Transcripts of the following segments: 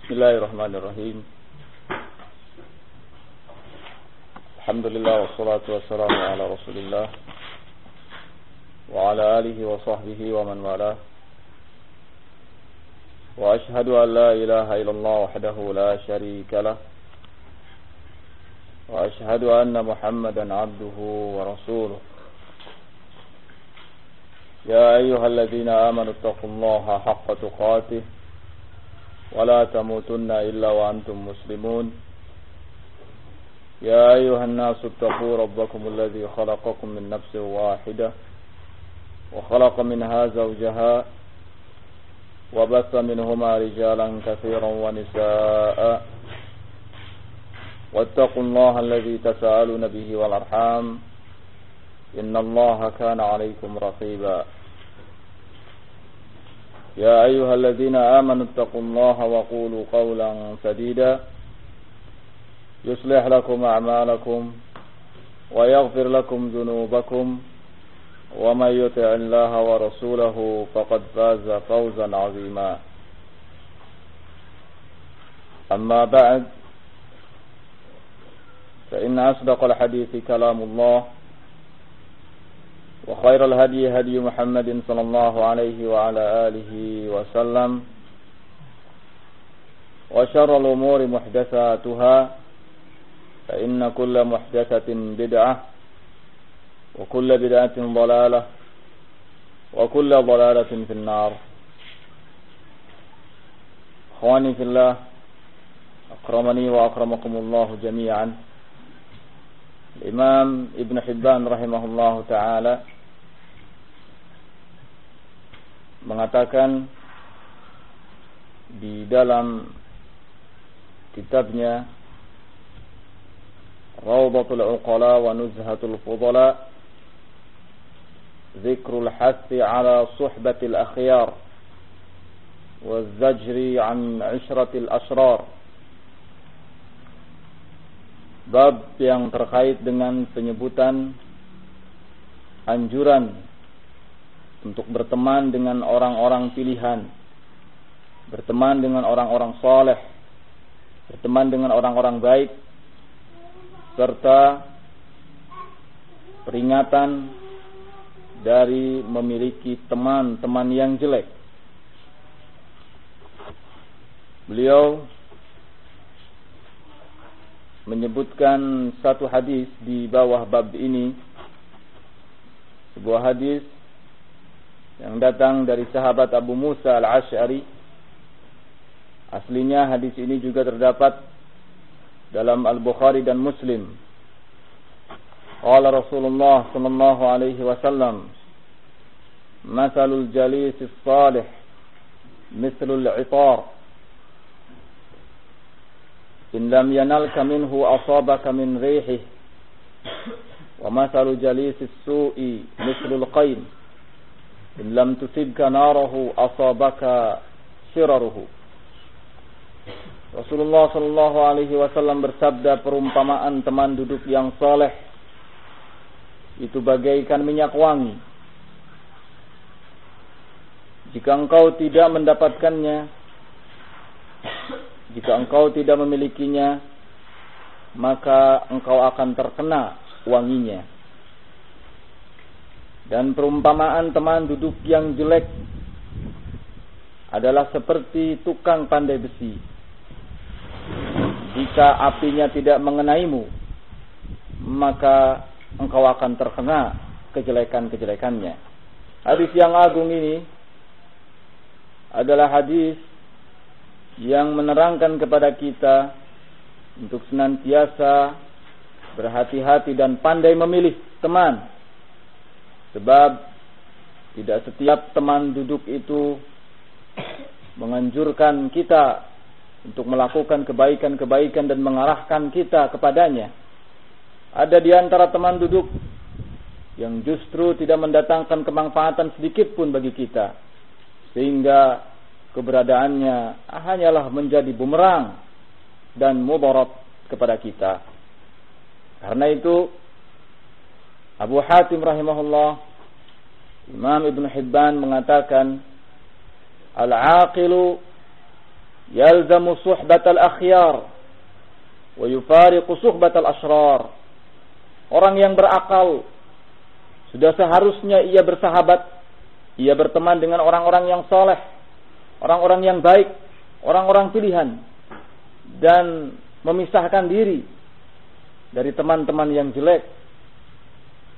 Bismillahirrahmanirrahim. Alhamdulillah wassalatu wassalamu ala Rasulillah wa ala alihi wa sahbihi wa man wala. Wa ashhadu an la ilaha illallah wahdahu la syarika lah. Wa ashhadu anna Muhammadan abduhu wa rasuluh. Ya ayyuhalladzina amanu taqullaha haqqa tuqatih wa la tamutunna illa wa antum muslimun. يا أيها الناس اتقوا ربكم الذي خلقكم من نفس واحدة وخلق منها زوجها وبث منهما رجالا كثيرا ونساء واتقوا الله الذي تساءلون به والأرحام إن الله كان عليكم رقيبا يا أيها الذين آمنوا اتقوا الله وقولوا قولا سديدا يصلح لكم أعمالكم ويغفر لكم ذنوبكم ومن يطع الله ورسوله فقد فاز فوزا عظيما أما بعد فإن أصدق الحديث كلام الله وخير الهدي هدي محمد صلى الله عليه وعلى آله وسلم وشر الأمور محدثاتها فإن كل محدثة بدعة وكل بدعة ضلالة وكل ضلالة في النار. أخواني في الله أكرمني وأكرمكم الله جميعا. الإمام ابن حبان رحمه الله تعالى mengatakan di dalam kitabnya Rawdatul Uqala wa Nuzhatul Fudala, Zikrul Hathi ala Suhbatil Akhyar wa Zajri an Ishratil Asrar. Bab yang terkait dengan penyebutan anjuran untuk berteman dengan orang-orang pilihan, berteman dengan orang-orang saleh, berteman dengan orang-orang baik, serta peringatan dari memiliki teman-teman yang jelek. Beliau menyebutkan satu hadis di bawah bab ini, sebuah hadis yang datang dari sahabat Abu Musa al-Asy'ari. Aslinya hadis ini juga terdapat dalam Al-Bukhari dan Muslim. Qala Rasulullah sallallahu alaihi wasallam, "Mathalul jalis as-salih mithlul 'itar. In lam yanalka minhu asabaka min rihihi. Wa mathalu jalis as-su'i mithlul qayn. In lam tusibka narahu asabaka shiraruhu." Rasulullah sallallahu alaihi wasallam bersabda, perumpamaan teman duduk yang saleh itu bagaikan minyak wangi. Jika engkau tidak mendapatkannya, jika engkau tidak memilikinya, maka engkau akan terkena wanginya. Dan perumpamaan teman duduk yang jelek adalah seperti tukang pandai besi. Jika apinya tidak mengenaimu, maka engkau akan terkena kejelekan-kejelekannya. Hadis yang agung ini adalah hadis yang menerangkan kepada kita untuk senantiasa berhati-hati dan pandai memilih teman. Sebab tidak setiap teman duduk itu menganjurkan kita untuk melakukan kebaikan-kebaikan dan mengarahkan kita kepadanya. Ada di antara teman duduk yang justru tidak mendatangkan kemanfaatan sedikit pun bagi kita, sehingga keberadaannya hanyalah menjadi bumerang dan mudarat kepada kita. Karena itu Abu Hatim rahimahullah, Imam Ibn Hibban mengatakan, al-aqilu yalzamu suhbatal akhyar wa yufariqu suhbatal ashrar. Orang yang berakal sudah seharusnya ia bersahabat, ia berteman dengan orang-orang yang saleh, orang-orang yang baik, orang-orang pilihan, dan memisahkan diri dari teman-teman yang jelek,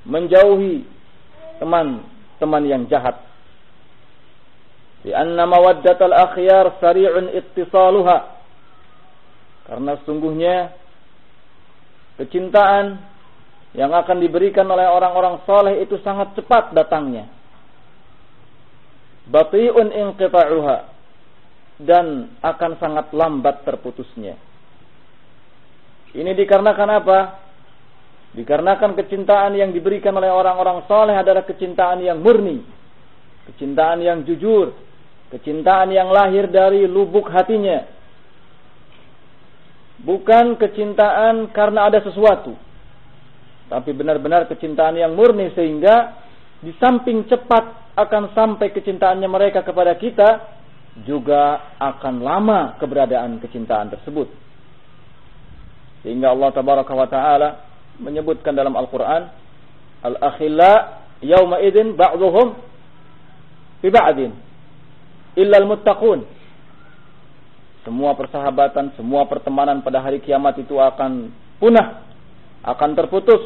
menjauhi teman-teman yang jahat. Lianna mawaddatal akhyar sari'un ittisaluha. Karena sesungguhnya kecintaan yang akan diberikan oleh orang-orang saleh itu sangat cepat datangnya. Bati'un inqita'uha, dan akan sangat lambat terputusnya. Ini dikarenakan apa? Dikarenakan kecintaan yang diberikan oleh orang-orang saleh adalah kecintaan yang murni, kecintaan yang jujur, kecintaan yang lahir dari lubuk hatinya. Bukan kecintaan karena ada sesuatu, tapi benar-benar kecintaan yang murni, sehingga di samping cepat akan sampai kecintaannya mereka kepada kita, juga akan lama keberadaan kecintaan tersebut. Sehingga Allah tabaraka wa ta'ala menyebutkan dalam Al-Quran, Al-akhilla yawma idin ba'duhum fi ba'din illa al-muttaqun. Semua persahabatan, semua pertemanan pada hari kiamat itu akan punah, akan terputus,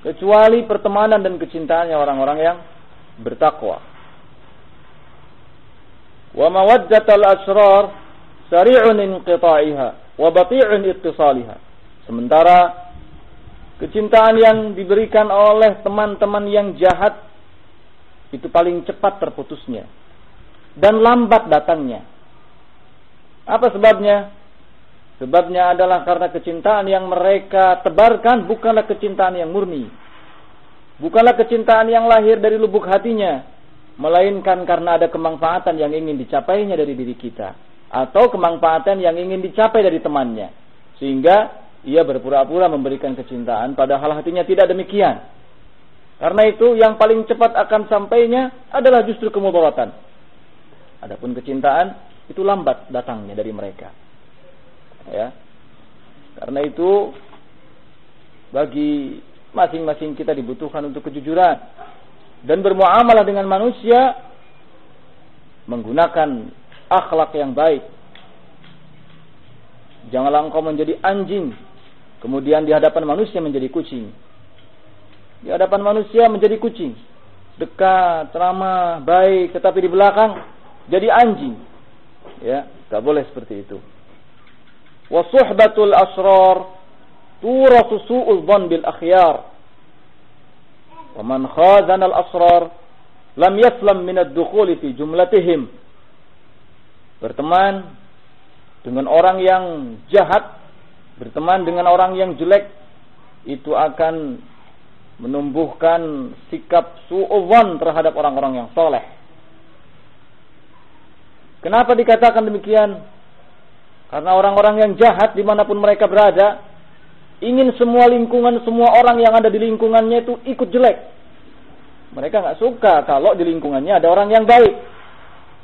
kecuali pertemanan dan kecintaannya orang-orang yang bertakwa. Wa mawaddatal asrar sari'un inqita'iha wa bati'un ittisaliha. Sementara kecintaan yang diberikan oleh teman-teman yang jahat itu paling cepat terputusnya dan lambat datangnya. Apa sebabnya? Sebabnya adalah karena kecintaan yang mereka tebarkan bukanlah kecintaan yang murni, bukanlah kecintaan yang lahir dari lubuk hatinya, melainkan karena ada kemanfaatan yang ingin dicapainya dari diri kita, atau kemanfaatan yang ingin dicapai dari temannya, sehingga ia berpura-pura memberikan kecintaan padahal hatinya tidak demikian. Karena itu yang paling cepat akan sampainya adalah justru kemudaratan. Adapun kecintaan itu lambat datangnya dari mereka. Ya. Karena itu bagi masing-masing kita dibutuhkan untuk kejujuran dan bermuamalah dengan manusia menggunakan akhlak yang baik. Janganlah engkau menjadi anjing, kemudian di hadapan manusia menjadi kucing. Di hadapan manusia menjadi kucing, dekat, ramah, baik, tetapi di belakang jadi anjing. Ya, tak boleh seperti itu. Wa suhbatul asrar turasu su'ul dhann bil akhyar. Wa man khazana al asrar lam yaslam min ad-dukhul fi jumlatihim. Berteman dengan orang yang jahat, berteman dengan orang yang jelek, itu akan menumbuhkan sikap su'ul dhann terhadap orang-orang yang saleh. Kenapa dikatakan demikian? Karena orang-orang yang jahat dimanapun mereka berada, ingin semua lingkungan, semua orang yang ada di lingkungannya itu ikut jelek. Mereka nggak suka kalau di lingkungannya ada orang yang baik.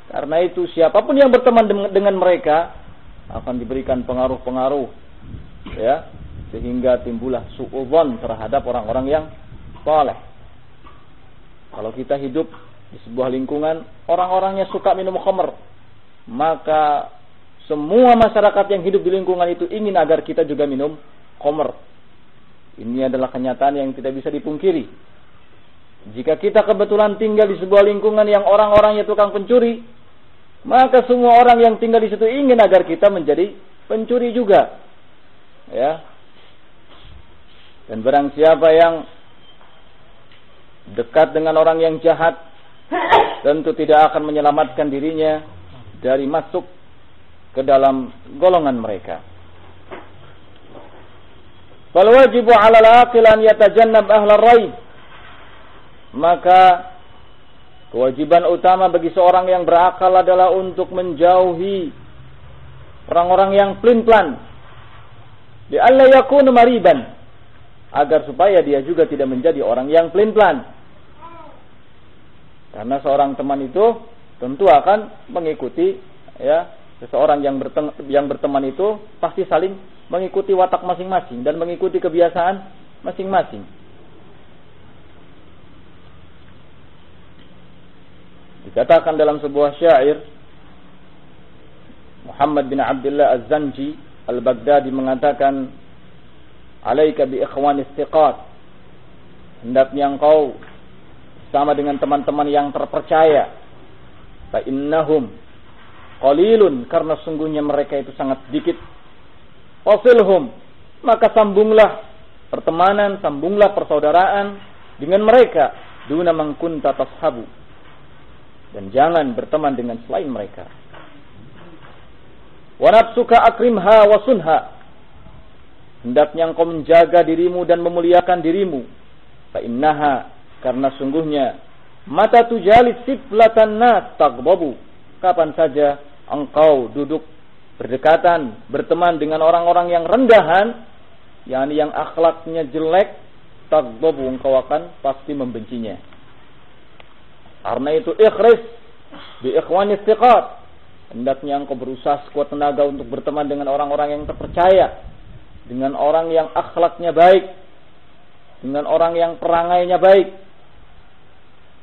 Karena itu siapapun yang berteman dengan mereka akan diberikan pengaruh-pengaruh, ya, sehingga timbullah su'udzon terhadap orang-orang yang saleh. Kalau kita hidup di sebuah lingkungan, orang-orangnya suka minum khamr, maka semua masyarakat yang hidup di lingkungan itu ingin agar kita juga minum khamr. Ini adalah kenyataan yang tidak bisa dipungkiri. Jika kita kebetulan tinggal di sebuah lingkungan yang orang-orangnya tukang pencuri, maka semua orang yang tinggal di situ ingin agar kita menjadi pencuri juga. Ya. Dan barang siapa yang dekat dengan orang yang jahat, tentu tidak akan menyelamatkan dirinya dari masuk ke dalam golongan mereka. Fal wajibu 'ala al-aqil an yatajannab ahla ar-rayb. Maka kewajiban utama bagi seorang yang berakal adalah untuk menjauhi orang-orang yang pelin-pelan. Li alla yakunu mariban, agar supaya dia juga tidak menjadi orang yang pelin-pelan. Karena seorang teman itu tentu akan mengikuti, ya, Seseorang yang berteman itu pasti saling mengikuti watak masing-masing dan mengikuti kebiasaan masing-masing. Dikatakan dalam sebuah syair, Muhammad bin Abdullah Az-Zanji Al-Baghdadi mengatakan, "Alaika bi ikhwanis thiqat." Hendaknya engkau sama dengan teman-teman yang terpercaya. Fa innahum qalilun, karena sungguhnya mereka itu sangat sedikit. Wasilhum, maka sambunglah pertemanan, sambunglah persaudaraan dengan mereka. Duna man kunta tashabu, dan jangan berteman dengan selain mereka. Wa nafsuka akrimha wa sunha, hendaknya engkau menjaga dirimu dan memuliakan dirimu. Fa innaha, karena sungguhnya mata tujalis siflatan nas tagbabu, kapan saja engkau duduk berdekatan, berteman dengan orang-orang yang rendahan, yakni yang akhlaknya jelek, tagbabu, engkau akan pasti membencinya. Karena itu ikhris bi ikhwanis thiqat, hendaknya engkau berusaha sekuat tenaga untuk berteman dengan orang-orang yang terpercaya, dengan orang yang akhlaknya baik, dengan orang yang perangainya baik.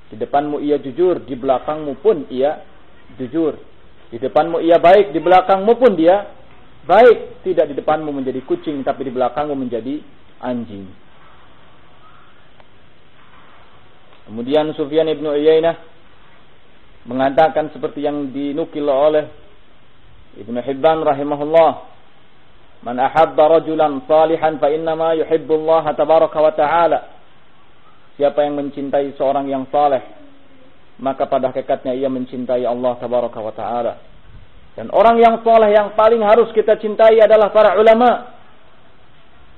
Di depanmu ia jujur, di belakangmu pun ia jujur. Di depanmu ia baik, di belakangmu pun dia baik. Tidak di depanmu menjadi kucing, tapi di belakangmu menjadi anjing. Kemudian Sufyan ibn Uyainah mengatakan seperti yang dinukil oleh Ibn Hibban rahimahullah, "Man ahabba rajulan salihan fa innama yuhibbu Allah tabaraka wa ta'ala." Siapa yang mencintai seorang yang saleh, maka pada hakikatnya ia mencintai Allah tabaraka wa ta'ala. Dan orang yang saleh yang paling harus kita cintai adalah para ulama.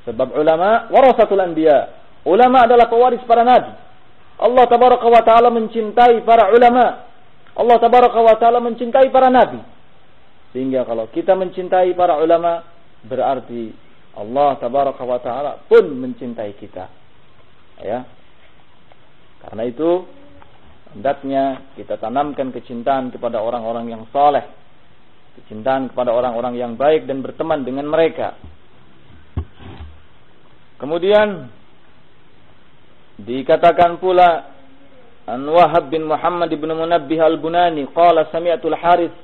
Sebab ulama warasatul anbiya. Ulama adalah pewaris para nabi. Allah tabaraka wa ta'ala mencintai para ulama. Allah tabaraka wa ta'ala mencintai para nabi. Sehingga kalau kita mencintai para ulama, berarti Allah tabaraka wa ta'ala pun mencintai kita. Ya. Karena itu hendaknya kita tanamkan kecintaan kepada orang-orang yang saleh, kecintaan kepada orang-orang yang baik dan berteman dengan mereka. Kemudian dikatakan pula an Wahab bin Muhammad ibn Munabbih al-Bunani qala sami'tu al-Harith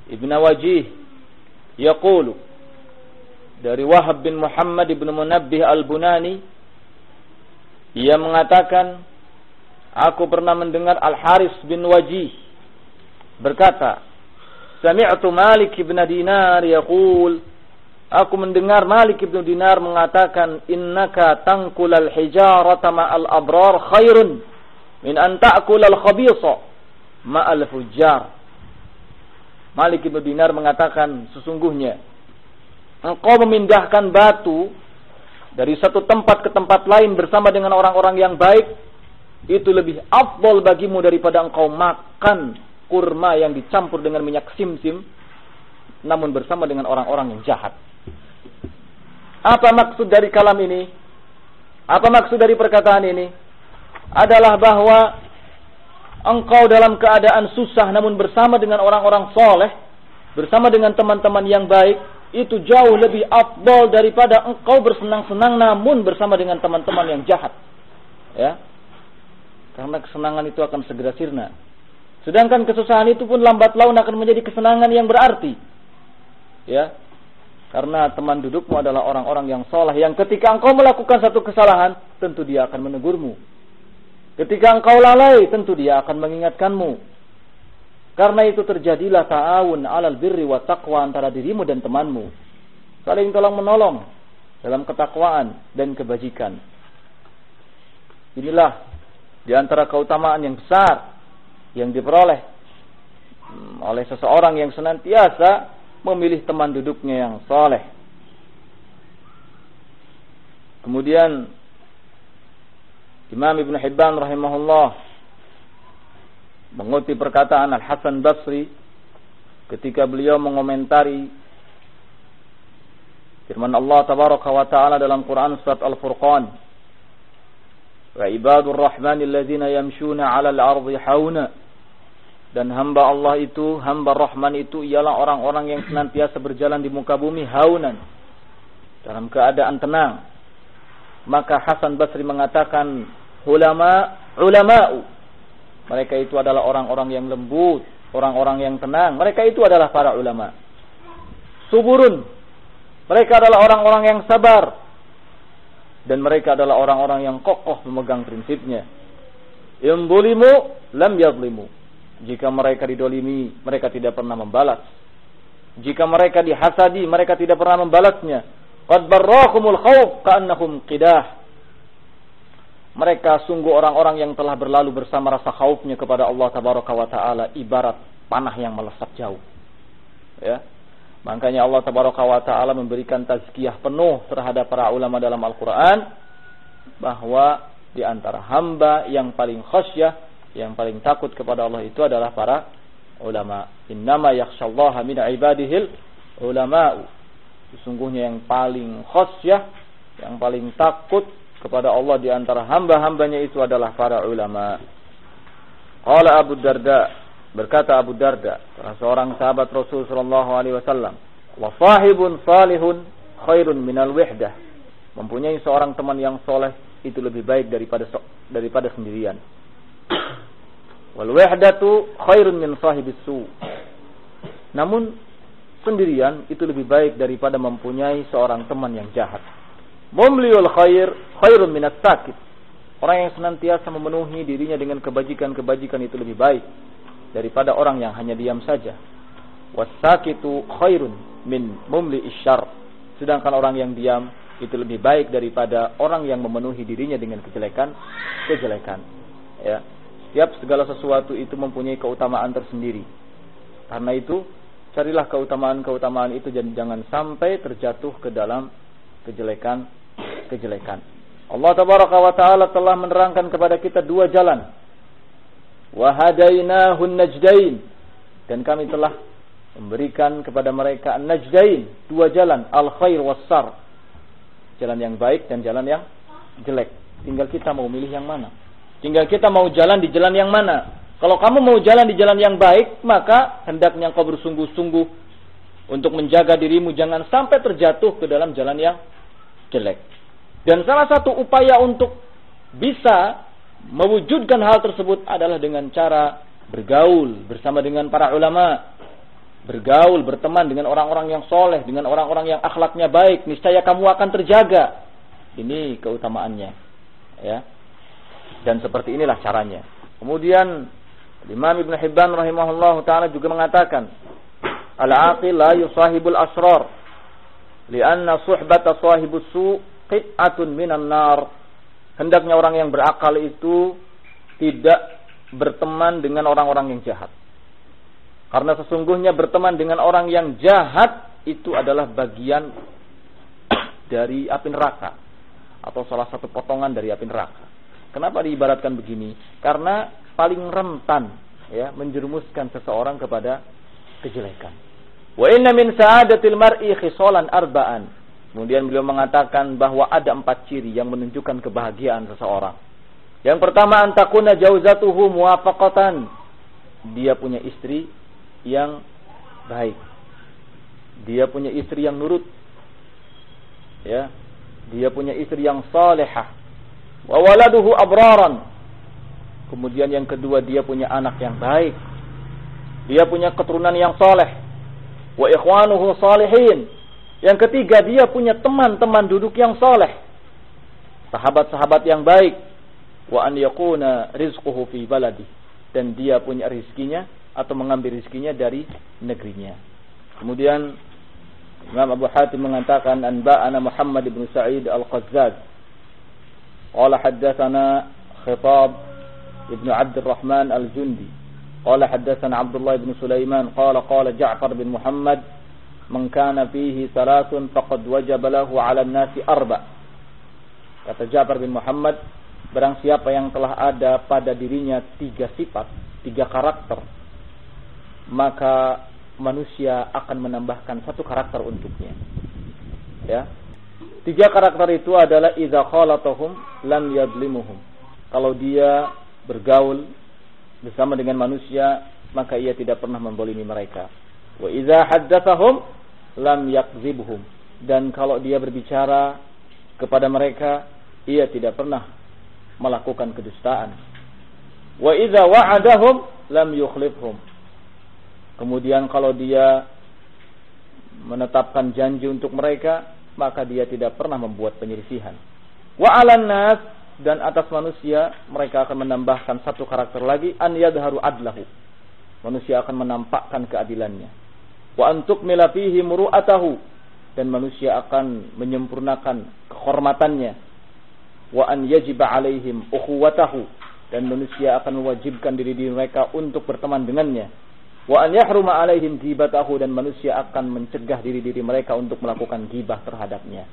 ibn Wajih yaqulu, dari Wahab bin Muhammad ibn Munabbih al-Bunani, ia mengatakan, aku pernah mendengar Al-Harith bin Wajih berkata, sami'tu Malik ibn Dinar yaqul, aku mendengar Malik ibn Dinar mengatakan, innaka tangkul al-hijarata ma'al abrar khairun min an ta'kul al-khabisa ma'al fujjar. Malik ibn Dinar mengatakan, sesungguhnya engkau memindahkan batu dari satu tempat ke tempat lain bersama dengan orang-orang yang baik, itu lebih afdal bagimu daripada engkau makan kurma yang dicampur dengan minyak simsim namun bersama dengan orang-orang yang jahat. Apa maksud dari kalam ini? Apa maksud dari perkataan ini? Adalah bahwa engkau dalam keadaan susah namun bersama dengan orang-orang soleh, bersama dengan teman-teman yang baik, itu jauh lebih afdal daripada engkau bersenang-senang namun bersama dengan teman-teman yang jahat. Ya. Karena kesenangan itu akan segera sirna. Sedangkan kesusahan itu pun lambat laun akan menjadi kesenangan yang berarti. Ya. Karena teman dudukmu adalah orang-orang yang saleh, yang ketika engkau melakukan satu kesalahan, tentu dia akan menegurmu. Ketika engkau lalai, tentu dia akan mengingatkanmu. Karena itu terjadilah ta'awun 'alal birri wa taqwa antara dirimu dan temanmu. Saling tolong-menolong dalam ketakwaan dan kebajikan. Inilah di antara keutamaan yang besar yang diperoleh oleh seseorang yang senantiasa memilih teman duduknya yang saleh. Kemudian Imam Ibn Hibban rahimahullah mengutip perkataan Al-Hasan Basri ketika beliau mengomentari firman Allah tabaraka wa ta'ala dalam Quran surat Al-Furqan, wa ibadur rahmanil ladzina yamshuna 'alal ardi hauna Dan hamba Allah itu, hamba Rahman itu ialah orang-orang yang senantiasa berjalan di muka bumi haunan, dalam keadaan tenang. Maka Hasan Basri mengatakan, ulama'u. Mereka itu adalah orang-orang yang lembut, orang-orang yang tenang. Mereka itu adalah para ulama. Suburun. Mereka adalah orang-orang yang sabar. Dan mereka adalah orang-orang yang kokoh memegang prinsipnya. In zulimu lam yadlimu. Jika mereka didolimi, mereka tidak pernah membalas. Jika mereka dihasadi, mereka tidak pernah membalasnya. Qad barrakumul khawf ka'annahum qidah. Mereka sungguh orang-orang yang telah berlalu bersama rasa khaufnya kepada Allah Tabaraka wa Ta'ala, ibarat panah yang melesat jauh. Ya. Makanya Allah Tabaraka wa Ta'ala memberikan tazkiyah penuh terhadap para ulama dalam Al-Quran, bahwa di antara hamba yang paling khasyah, yang paling takut kepada Allah itu adalah para ulama. Innama yakhshallaha min ibadihil ulama'u. Sesungguhnya yang paling khasyah, yang paling takut kepada Allah di antara hamba-hambanya itu adalah para ulama. Qala Abu Darda, berkata Abu Darda, salah seorang sahabat Rasul sallallahu alaihi wasallam, "Wa sahibun salihun khairun minal wahdah." Mempunyai seorang teman yang soleh itu lebih baik daripada sendirian. Wal wahdatu khairun min sahibis su. Namun sendirian itu lebih baik daripada mempunyai seorang teman yang jahat. Mumliul khair khairun minas sakit. Orang yang senantiasa memenuhi dirinya dengan kebajikan-kebajikan itu lebih baik daripada orang yang hanya diam saja. Was-sakitu khairun min mumli isyarr. Sedangkan orang yang diam itu lebih baik daripada orang yang memenuhi dirinya dengan kejelekan. Ya. Setiap segala sesuatu itu mempunyai keutamaan tersendiri. Karena itu, carilah keutamaan-keutamaan itu dan jangan sampai terjatuh ke dalam kejelekan. Allah Tabaraka wa Ta'ala telah menerangkan kepada kita dua jalan. Wa hadainahun najdain. Dan kami telah memberikan kepada mereka an-najdain, dua jalan, al-khair was-sar. Jalan yang baik dan jalan yang jelek. Tinggal kita mau milih yang mana. Tinggal kita mau jalan di jalan yang mana. Kalau kamu mau jalan di jalan yang baik, maka hendaknya kau bersungguh-sungguh untuk menjaga dirimu jangan sampai terjatuh ke dalam jalan yang jelek. Dan salah satu upaya untuk bisa mewujudkan hal tersebut adalah dengan cara bergaul bersama dengan para ulama. Bergaul, berteman dengan orang-orang yang soleh, dengan orang-orang yang akhlaknya baik, niscaya kamu akan terjaga. Ini keutamaannya. Ya. Dan seperti inilah caranya. Kemudian Imam Ibn Hibban rahimahullah ta'ala juga mengatakan, al-aqil la yusahibul asrar lianna suhbata sahibus su' qit'atun minan nar. Hendaknya orang yang berakal itu tidak berteman dengan orang-orang yang jahat. Karena sesungguhnya berteman dengan orang yang jahat itu adalah bagian dari api neraka, atau salah satu potongan dari api neraka. Kenapa diibaratkan begini? Karena paling rentan ya menjerumuskan seseorang kepada kejelekan. Wa inna min sa'adatil mar'i khisalan arba'an. Kemudian beliau mengatakan bahwa ada 4 ciri yang menunjukkan kebahagiaan seseorang. Yang pertama, antakuna jauzatuhu muwafaqatan. Dia punya istri yang baik. Dia punya istri yang nurut. Ya. Dia punya istri yang salihah. Wa waladuhu abraran. Kemudian yang kedua, dia punya anak yang baik. Dia punya keturunan yang saleh. Wa ikhwanuhu salihin. Yang ketiga, dia punya teman-teman duduk yang saleh. Sahabat-sahabat yang baik. Wa an yakuna rizquhu fi baladi. Dan dia punya rizkinya atau mengambil rizkinya dari negerinya. Kemudian Imam Abu Hatim mengatakan, anba'ana Muhammad ibn Sa'id al-Qazzaz qala haddatsana Khitab ibn Abdurrahman al-Jundi qala haddatsana Abdullah ibn Sulaiman qala Ja'far bin Muhammad man kana fihi thalathun faqad wajaba lahu 'ala an-nasi 4. Kata Ja'far bin Muhammad, barang siapa yang telah ada pada dirinya 3 sifat, 3 karakter, maka manusia akan menambahkan 1 karakter untuknya. Ya. 3 karakter itu adalah idza khalatahum lam yadlimuhum. Kalau dia bergaul bersama dengan manusia, maka ia tidak pernah membolimi mereka. Wa idza haddatsahum lam yakdzibhum, dan kalau dia berbicara kepada mereka, ia tidak pernah melakukan kedustaan. Wa idza wa'adahum lam yukhlifhum, kemudian kalau dia menetapkan janji untuk mereka, maka dia tidak pernah membuat penyelisihan. Wa 'alan nas, dan atas manusia mereka akan menambahkan satu karakter lagi, an yadharu adlahu, manusia akan menampakkan keadilannya. Wa antuk mila fihi muru'atahu, dan manusia akan menyempurnakan kehormatannya. Wa an yajiba alaihim ukhuwatahu, dan manusia akan mewajibkan diri mereka untuk berteman dengannya. Wa an yahruma alaihim ghibatahu, dan manusia akan mencegah diri mereka untuk melakukan ghibah terhadapnya.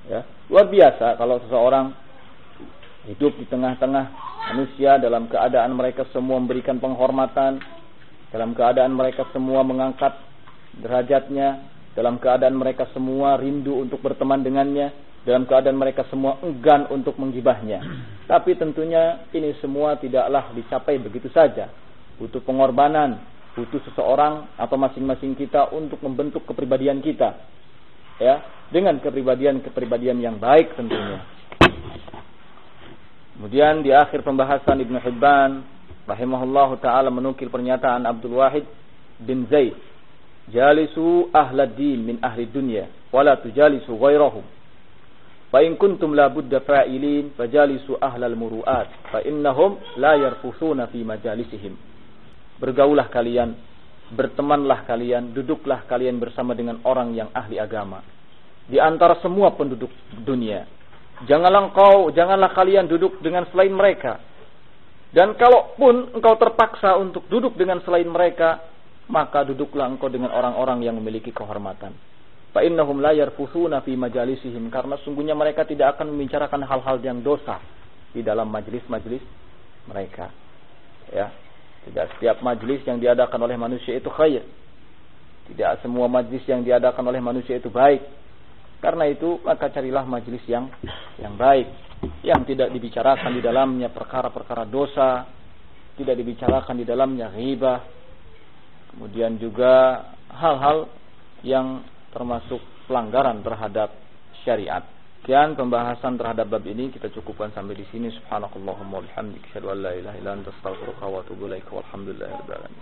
Ya, luar biasa kalau seseorang hidup di tengah-tengah manusia dalam keadaan mereka semua memberikan penghormatan, dalam keadaan mereka semua mengangkat derajatnya, dalam keadaan mereka semua rindu untuk berteman dengannya, dalam keadaan mereka semua enggan untuk menggibahnya. Tapi tentunya ini semua tidaklah dicapai begitu saja. Butuh pengorbanan, butuh seseorang atau masing-masing kita untuk membentuk kepribadian kita, ya, dengan kepribadian yang baik tentunya. Kemudian di akhir pembahasan Ibnu Hibban rahimahullahu taala menukil pernyataan Abdul Wahid bin Zaid, jalisu ahlad din min ahli dunya wala tujalisu ghairahum, fa in kuntum la budda fa'ilin fajalisu ahlal muru'at fa innahum la yarfusuna fi majalisihim. Bergaulah kalian, bertemanlah kalian, duduklah kalian bersama dengan orang yang ahli agama di antara semua penduduk dunia. Janganlah kalian duduk dengan selain mereka. Dan kalaupun engkau terpaksa untuk duduk dengan selain mereka, maka duduklah engkau dengan orang-orang yang memiliki kehormatan. Fa innahum la yarfusuna fi majalisihim, karena sungguhnya mereka tidak akan membicarakan hal-hal yang dosa di dalam majelis-majelis mereka. Ya, tidak setiap majelis yang diadakan oleh manusia itu khair. Tidak semua majelis yang diadakan oleh manusia itu baik. Karena itu maka carilah majelis yang baik, yang tidak dibicarakan di dalamnya perkara-perkara dosa, tidak dibicarakan di dalamnya ghibah, kemudian juga hal-hal yang termasuk pelanggaran terhadap syariat. Sekian pembahasan terhadap bab ini, kita cukupkan sampai di sini. Subhanakallahumma wa bihamdika, asyhadu an la ilaha illa anta, astaghfiruka wa atubu ilaik. Walhamdulillahirabbil alamin.